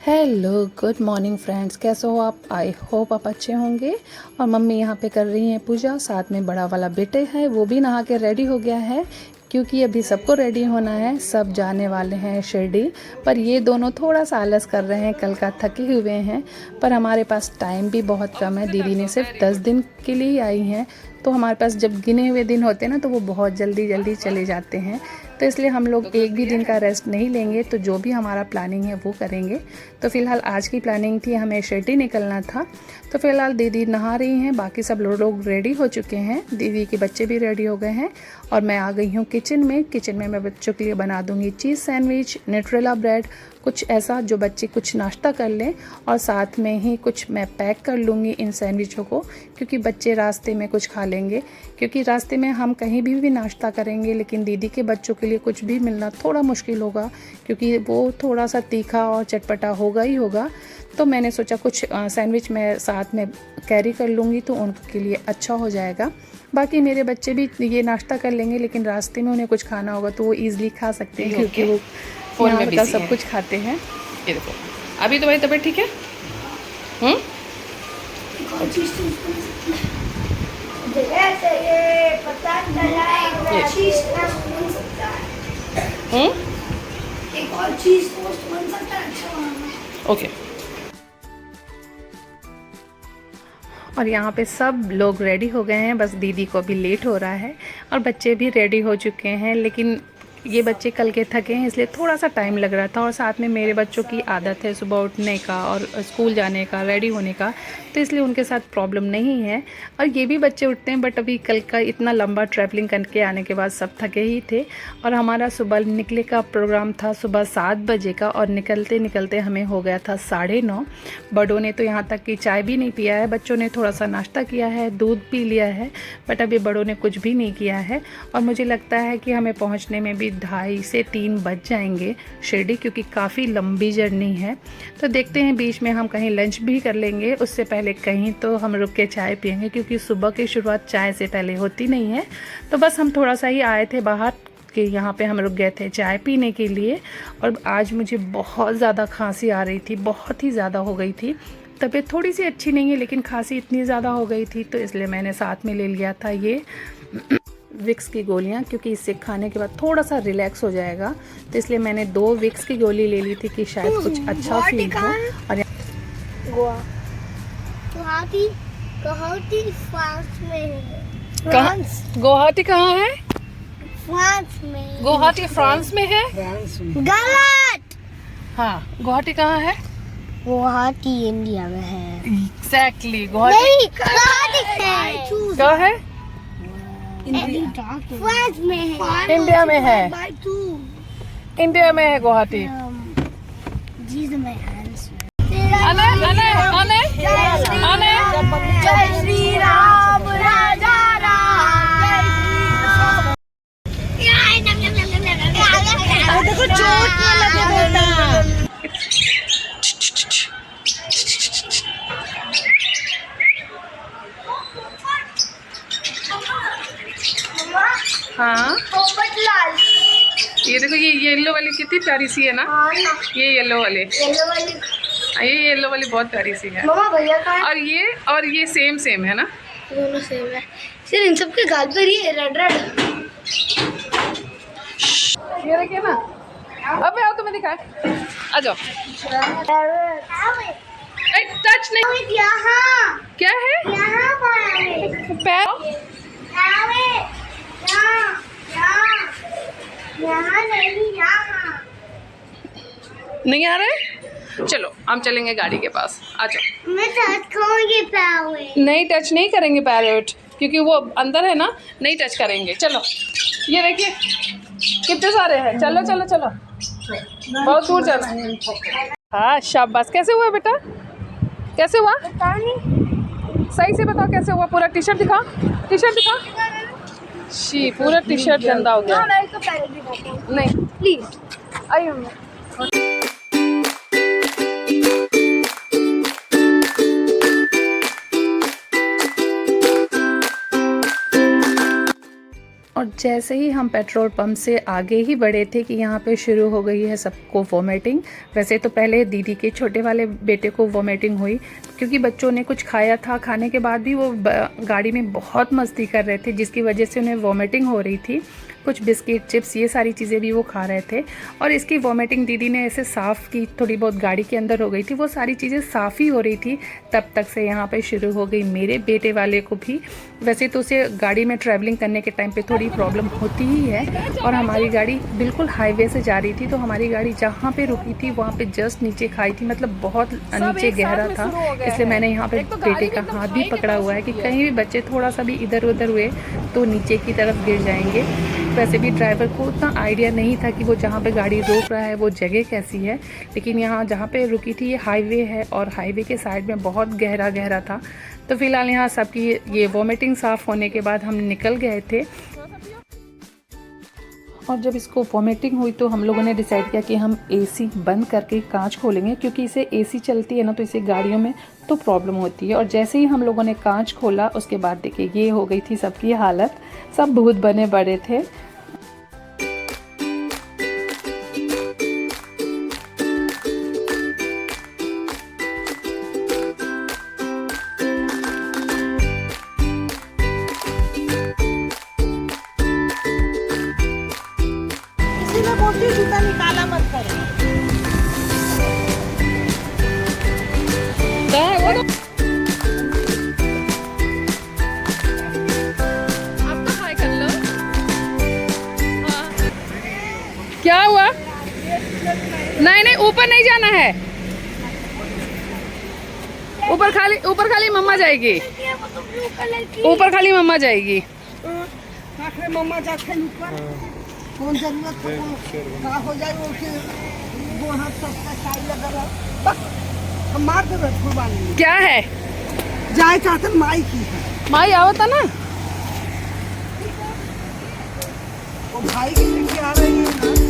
Hello good morning friends, कैसे हो आप? आई होप आप अच्छे होंगे। और मम्मी यहाँ पे कर रही हैं पूजा, साथ में बड़ा वाला बेटे है वो भी नहा के रेडी हो गया है, क्योंकि अभी सबको रेडी होना है। सब जाने वाले हैं शिरडी, पर ये दोनों थोड़ा सा आलस कर रहे हैं, कल का थके हुए हैं। पर हमारे पास टाइम भी बहुत कम है, दीदी ने सिर्फ 10 दिन के लिए ही आई हैं, तो हमारे पास जब गिने हुए दिन होते हैं ना तो वो बहुत जल्दी जल्दी चले जाते हैं। तो इसलिए हम लोग एक भी दिन का रेस्ट नहीं लेंगे, तो जो भी हमारा प्लानिंग है वो करेंगे। तो फिलहाल आज की प्लानिंग थी, हमें शिरडी निकलना था। तो फिलहाल दीदी नहा रही हैं, बाकी सब लोग रेडी हो चुके हैं, दीदी के बच्चे भी रेडी हो गए हैं। और मैं आ गई हूँ किचन में मैं बच्चों के लिए बना दूँगी चीज़ सैंडविच, न्यूट्रेला ब्रेड, कुछ ऐसा जो बच्चे कुछ नाश्ता कर लें। और साथ में ही कुछ मैं पैक कर लूँगी इन सैंडविचों को, क्योंकि बच्चे रास्ते में कुछ खा लेंगे। क्योंकि रास्ते में हम कहीं भी नाश्ता करेंगे, लेकिन दीदी के बच्चों के लिए कुछ भी मिलना थोड़ा मुश्किल होगा, क्योंकि वो थोड़ा सा तीखा और चटपटा होगा ही होगा। तो मैंने सोचा कुछ सैंडविच मैं साथ में कैरी कर लूँगी, तो उनके लिए अच्छा हो जाएगा। बाकी मेरे बच्चे भी ये नाश्ता कर लेंगे, लेकिन रास्ते में उन्हें कुछ खाना होगा तो वो ईज़िली खा सकते हैं, क्योंकि वो यहाँ का सब कुछ खाते हैं। ये देखो, अभी तो भाई तबीयत ठीक है। एक और चीज टोस्ट बन सकता है, अच्छा। ओके। और यहाँ पे सब लोग रेडी हो गए हैं, बस दीदी को अभी लेट हो रहा है। और बच्चे भी रेडी हो चुके हैं, लेकिन ये बच्चे कल के थके हैं, इसलिए थोड़ा सा टाइम लग रहा था। और साथ में मेरे बच्चों की आदत है सुबह उठने का और स्कूल जाने का, रेडी होने का, तो इसलिए उनके साथ प्रॉब्लम नहीं है। और ये भी बच्चे उठते हैं, बट अभी कल का इतना लंबा ट्रैवलिंग करके आने के बाद सब थके ही थे। और हमारा सुबह निकले का प्रोग्राम था सुबह 7 बजे का, और निकलते निकलते हमें हो गया था 9:30। बड़ों ने तो यहाँ तक कि चाय भी नहीं पिया है, बच्चों ने थोड़ा सा नाश्ता किया है, दूध पी लिया है, बट अभी बड़ों ने कुछ भी नहीं किया है। और मुझे लगता है कि हमें पहुँचने में भी 2:30 से 3 बज जाएंगे शिरडी, क्योंकि काफ़ी लंबी जर्नी है। तो देखते हैं, बीच में हम कहीं लंच भी कर लेंगे, उससे पहले कहीं तो हम रुक के चाय पियेंगे, क्योंकि सुबह की शुरुआत चाय से पहले होती नहीं है। तो बस हम थोड़ा सा ही आए थे बाहर कि यहाँ पे हम रुक गए थे चाय पीने के लिए। और आज मुझे बहुत ज़्यादा खांसी आ रही थी, बहुत ही ज़्यादा हो गई थी। तबीयत थोड़ी सी अच्छी नहीं है, लेकिन खांसी इतनी ज़्यादा हो गई थी, तो इसलिए मैंने साथ में ले लिया था ये विक्स की गोलियाँ, क्योंकि इससे खाने के बाद थोड़ा सा रिलैक्स हो जाएगा। तो इसलिए मैंने 2 विक्स की गोली ले ली थी कि शायद कुछ अच्छा फील हो। और गुवाहाटी फ्रांस में है। गुवाहाटी कहाँ है? फ्रांस में। गुवाहाटी फ्रांस में है? गलत। हाँ, गुवाहाटी कहाँ है? गुवाहाटी इंडिया में है। एग्जैक्टली, गुवाहाटी नहीं, गुवाहाटी है। कहाँ है? फ्रांस में है। इंडिया में है। इंडिया में है गुवाहाटी। जीज में है। आने आने आने आने। जय श्री राम, राजा राम। देखो चोट न लगे बेटा। हाँ, पोपट लाल। ये देखो, ये येलो वाली कितनी प्यारी सी है ना। ये येलो वाली बहुत प्यारी सी है। मम्मा भैया का है। और ये सेम है ना। दोनों सेम है। सिर्फ इन सब के गाल पर ये रेड रेड। ये देखिए ना। अबे आओ, तुम्हें दिखाए, आ जाओ। टच नहीं। यहाँ क्या है? यहाँ पर पैर यहाँ नहीं, यहाँ नहीं आ रहे? चलो हम चलेंगे गाड़ी के पास, आ जाओ। मैं टच करूँगी पैर। नहीं, टच नहीं करेंगे पैरेट, क्योंकि वो अंदर है ना, नहीं टच करेंगे। चलो, ये देखिए कितने सारे हैं। चलो चलो चलो, बहुत दूर जाना है। हाँ शाबाश। कैसे हुआ बेटा, कैसे हुआ? पता नहीं। सही से बताओ कैसे हुआ। पूरा टी शर्ट दिखा, टी शर्ट दिखा। शी, पूरा टी शर्ट गंदा हो गया। मैं इसको पैर दिखाऊँ। नहीं, प्लीज आइए। और जैसे ही हम पेट्रोल पंप से आगे ही बढ़े थे कि यहाँ पे शुरू हो गई है सबको वॉमिटिंग। वैसे तो पहले दीदी के छोटे वाले बेटे को वॉमिटिंग हुई, क्योंकि बच्चों ने कुछ खाया था, खाने के बाद भी वो गाड़ी में बहुत मस्ती कर रहे थे, जिसकी वजह से उन्हें वॉमिटिंग हो रही थी। कुछ बिस्किट, चिप्स, ये सारी चीज़ें भी वो खा रहे थे। और इसकी वॉमिटिंग दीदी ने ऐसे साफ़ की, थोड़ी बहुत गाड़ी के अंदर हो गई थी, वो सारी चीज़ें साफ़ ही हो रही थी। तब तक से यहाँ पे शुरू हो गई मेरे बेटे वाले को भी। वैसे तो उसे गाड़ी में ट्रैवलिंग करने के टाइम पे थोड़ी प्रॉब्लम होती ही है, और हमारी गाड़ी बिल्कुल हाईवे से जा रही थी, तो हमारी गाड़ी जहाँ पे रुकी थी वहाँ पे जस्ट नीचे खाई थी, मतलब बहुत नीचे गहरा था। इसलिए मैंने यहाँ पे बेटे का हाथ भी पकड़ा हुआ है कि कहीं भी बच्चे थोड़ा सा भी इधर उधर हुए तो नीचे की तरफ गिर जाएंगे। वैसे भी ड्राइवर को उतना आइडिया नहीं था कि वो जहाँ पे गाड़ी रोक रहा है वो जगह कैसी है, लेकिन यहाँ जहाँ पे रुकी थी ये हाईवे है, और हाईवे के साइड में बहुत गहरा गहरा था। तो फिलहाल यहाँ सबकी ये वॉमिटिंग साफ़ होने के बाद हम निकल गए थे। और जब इसको वॉमिटिंग हुई तो हम लोगों ने डिसाइड किया कि हम एसी बंद करके कांच खोलेंगे, क्योंकि इसे एसी चलती है ना, तो इसे गाड़ियों में तो प्रॉब्लम होती है। और जैसे ही हम लोगों ने कांच खोला उसके बाद देखिए ये हो गई थी सबकी हालत, सब भूत बने पड़े थे। इसीलिए बोलती हूँ जूता निकाला मत करो। आप तो हाय कर लो। हाँ। क्या हुआ? नहीं नहीं, ऊपर नहीं जाना है, ऊपर खाली मम्मा जाएगी, ऊपर खाली मम्मा जाएगी। मम्मा जाके ऊपर कौन जरूरत का हो जाए वो के वो हाथ सबका साई लगा रहा बस हम मार दे कुर्बानी। क्या है? जाए चाहते माई की है, माई आवता ना, वो भाई की लेके आ रही है ना।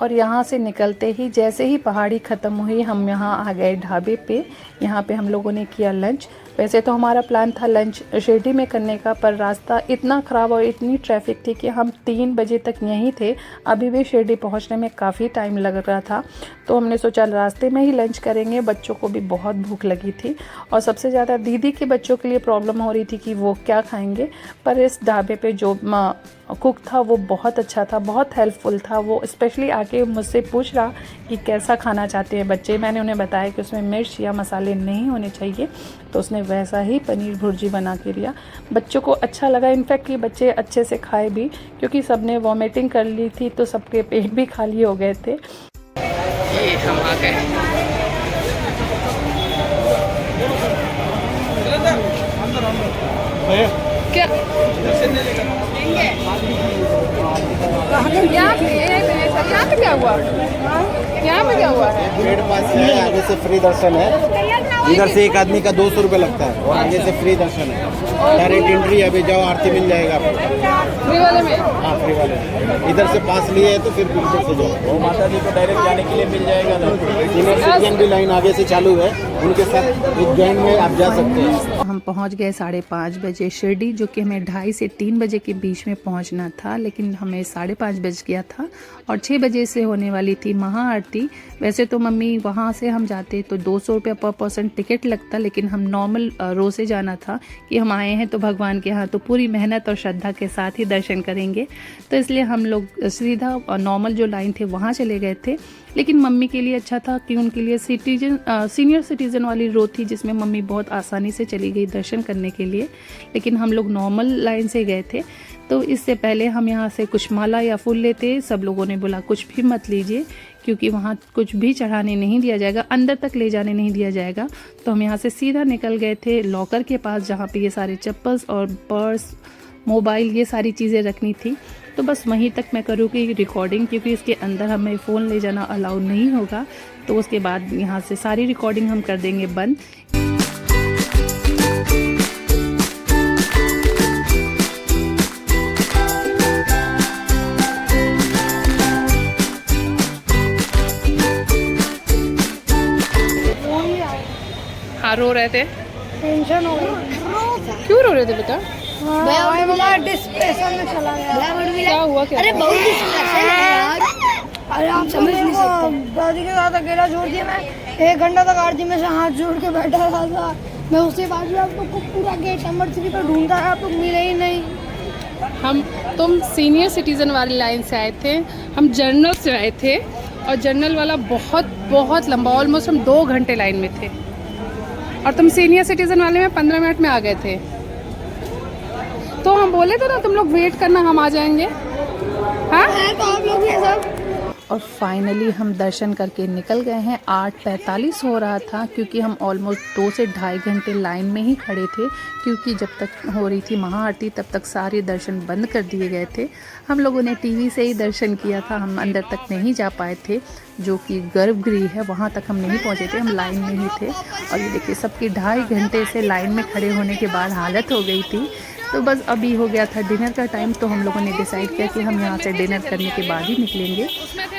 और यहाँ से निकलते ही जैसे ही पहाड़ी ख़त्म हुई हम यहाँ आ गए ढाबे पे। यहाँ पे हम लोगों ने किया लंच। वैसे तो हमारा प्लान था लंच शिरडी में करने का, पर रास्ता इतना ख़राब और इतनी ट्रैफिक थी कि हम 3 बजे तक यहीं थे। अभी भी शिरडी पहुँचने में काफ़ी टाइम लग रहा था, तो हमने सोचा रास्ते में ही लंच करेंगे। बच्चों को भी बहुत भूख लगी थी, और सबसे ज़्यादा दीदी के बच्चों के लिए प्रॉब्लम हो रही थी कि वो क्या खाएँगे। पर इस ढाबे पर जो कुक था वो बहुत अच्छा था, बहुत हेल्पफुल था। वो स्पेशली आके मुझसे पूछ रहा कि कैसा खाना चाहते हैं बच्चे। मैंने उन्हें बताया कि उसमें मिर्च या मसाले नहीं होने चाहिए, तो उसने वैसा ही पनीर भुर्जी बना के दिया। बच्चों को अच्छा लगा, इनफैक्ट ये बच्चे अच्छे से खाए भी, क्योंकि सबने वॉमिटिंग कर ली थी तो सबके पेट भी खाली हो गए थे। ये हम आ गए। क्या यहाँ पे क्या हुआ? यहाँ पे क्या हुआ है? गेट पास है, आगे से फ्री दर्शन है। इधर से एक आदमी का 200 रुपये लगता है, और आगे से फ्री दर्शन है। डायरेक्ट एंट्री, अभी जाओ आरती मिल जाएगा आपको फ्री वाले में। हाँ फ्री वाले। इधर से पास लिए है तो फिर पीछे से जाओ, वो माता जी को डायरेक्ट जाने के लिए मिल जाएगा। सीनियर सिटीजन भी लाइन आगे से चालू है, उनके साथ एक जॉइन में आप जा सकते हैं। हम पहुंच गए 5:30 बजे शिरडी, जो कि हमें 2:30 से 3 बजे के बीच में पहुंचना था, लेकिन हमें 5:30 बज गया था। और 6 बजे से होने वाली थी महाआरती। वैसे तो मम्मी वहां से हम जाते तो 200 रुपये पर पर्सन टिकट लगता, लेकिन हम नॉर्मल रो से जाना था कि हम आए हैं तो भगवान के यहाँ तो पूरी मेहनत और श्रद्धा के साथ ही दर्शन करेंगे, तो इसलिए हम लोग सीधा नॉर्मल जो लाइन थे वहाँ चले गए थे। लेकिन मम्मी के लिए अच्छा था कि उनके लिए सीनियर सिटीज़न वाली रो थी, जिसमें मम्मी बहुत आसानी से चली गई दर्शन करने के लिए। लेकिन हम लोग नॉर्मल लाइन से गए थे, तो इससे पहले हम यहाँ से कुछ माला या फूल लेते। सब लोगों ने बोला कुछ भी मत लीजिए, क्योंकि वहाँ कुछ भी चढ़ाने नहीं दिया जाएगा, अंदर तक ले जाने नहीं दिया जाएगा। तो हम यहाँ से सीधा निकल गए थे लॉकर के पास, जहाँ पे ये सारे चप्पल्स और पर्स, मोबाइल, ये सारी चीज़ें रखनी थी। तो बस वहीं तक मैं करूँगी रिकॉर्डिंग, क्योंकि इसके अंदर हमें फ़ोन ले जाना अलाउ नहीं होगा। तो उसके बाद यहाँ से सारी रिकॉर्डिंग हम कर देंगे बंद। रहे थे? टेंशन हो गई। क्यों रो रहे थे बेटा? डिस्प्रेशन में चला गया। क्या हुआ? क्या अरे हुआ? बहुत डिस्प्रेशन है यार। अरे आप समझ नहीं सकते। दादी के साथ अकेला छोड़ दिया मैं। 1 घंटा तक आरती में से हाथ जोड़ के बैठा रहा था मैं। उसके बाद भी आप लोग को पूरा गेट नंबर 3 पर ढूंढा है, आप लोग मिले ही नहीं। तुम सीनियर सिटीज़न वाली लाइन से आए थे, हम जर्नल से आए थे, और जर्नल वाला बहुत बहुत लंबा, ऑलमोस्ट हम 2 घंटे लाइन में थे, और तुम सीनियर सिटीज़न वाले में 15 मिनट में आ गए थे। तो हम बोले थे ना तुम लोग वेट करना, हम आ जाएंगे। हाँ तो आप लोग ये सब और फाइनली हम दर्शन करके निकल गए हैं। 8:45 हो रहा था, क्योंकि हम ऑलमोस्ट 2 से ढाई घंटे लाइन में ही खड़े थे, क्योंकि जब तक हो रही थी महाआरती तब तक सारे दर्शन बंद कर दिए गए थे। हम लोगों ने टीवी से ही दर्शन किया था, हम अंदर तक नहीं जा पाए थे, जो कि गर्भगृह है वहाँ तक हम नहीं पहुँचे थे, हम लाइन में ही थे। और ये देखिए सबकी 2.5 घंटे से लाइन में खड़े होने के बाद हालत हो गई थी। तो बस अभी हो गया था डिनर का टाइम, तो हम लोगों ने डिसाइड किया कि हम यहाँ से डिनर करने के बाद ही निकलेंगे।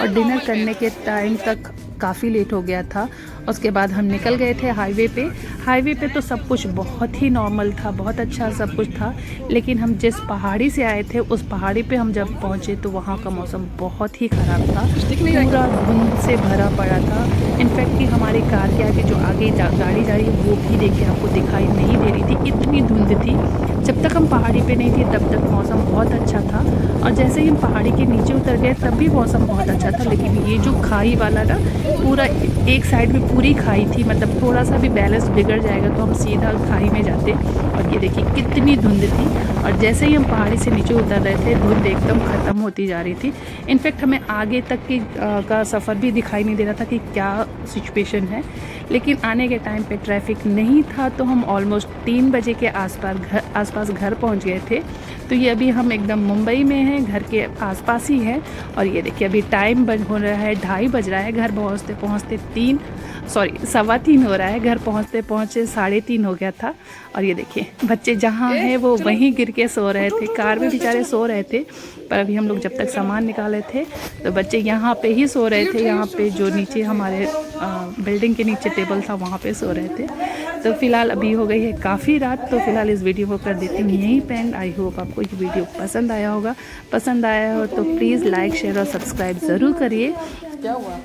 और डिनर करने के टाइम तक काफ़ी लेट हो गया था। उसके बाद हम निकल गए थे हाईवे पे। हाईवे पे तो सब कुछ बहुत ही नॉर्मल था, बहुत अच्छा सब कुछ था, लेकिन हम जिस पहाड़ी से आए थे उस पहाड़ी पे हम जब पहुँचे तो वहाँ का मौसम बहुत ही ख़राब था, पूरा धुंध से भरा पड़ा था। इनफैक्ट कि हमारी कार के आगे जो आगे गाड़ी जा रही है वो भी देखिए आपको दिखाई नहीं दे रही थी, इतनी धुंध थी। जब तक हम पहाड़ी पे नहीं थे तब तक मौसम बहुत अच्छा था, और जैसे ही हम पहाड़ी के नीचे उतर गए तब भी मौसम बहुत अच्छा था। लेकिन ये जो खाई वाला ना, पूरा एक साइड में पूरी खाई थी, मतलब थोड़ा सा भी बैलेंस बिगड़ जाएगा तो हम सीधा खाई में जाते। और ये देखिए कितनी धुंध थी, और जैसे ही हम पहाड़ी से नीचे उतर रहे थे धुंध एकदम ख़त्म होती जा रही थी। इनफैक्ट हमें आगे तक का सफ़र भी दिखाई नहीं दे रहा था कि क्या सिचुएशन है। लेकिन आने के टाइम पे ट्रैफिक नहीं था, तो हम ऑलमोस्ट 3 बजे के आसपास घर पहुंच गए थे। तो ये अभी हम एकदम मुंबई में हैं, घर के आसपास ही है। और ये देखिए अभी टाइम हो रहा है 2:30 बज रहा है, घर पहुंचते 3:15 हो रहा है, घर पहुंचते 3:30 हो गया था। और ये देखिए बच्चे जहाँ हैं वो वहीं गिर के सो रहे थे, कार में बेचारे सो रहे थे, पर अभी हम लोग जब तक सामान निकाले थे तो बच्चे यहाँ पे ही सो रहे थे, यहाँ पे जो नीचे हमारे बिल्डिंग के नीचे टेबल था वहाँ पे सो रहे थे। तो फिलहाल अभी हो गई है काफ़ी रात, तो फिलहाल इस वीडियो को कर देती हूँ यहीं पे एंड। आई होप आपको ये वीडियो पसंद आया होगा। पसंद आया हो तो प्लीज़ लाइक शेयर और सब्सक्राइब ज़रूर करिए। क्या हुआ?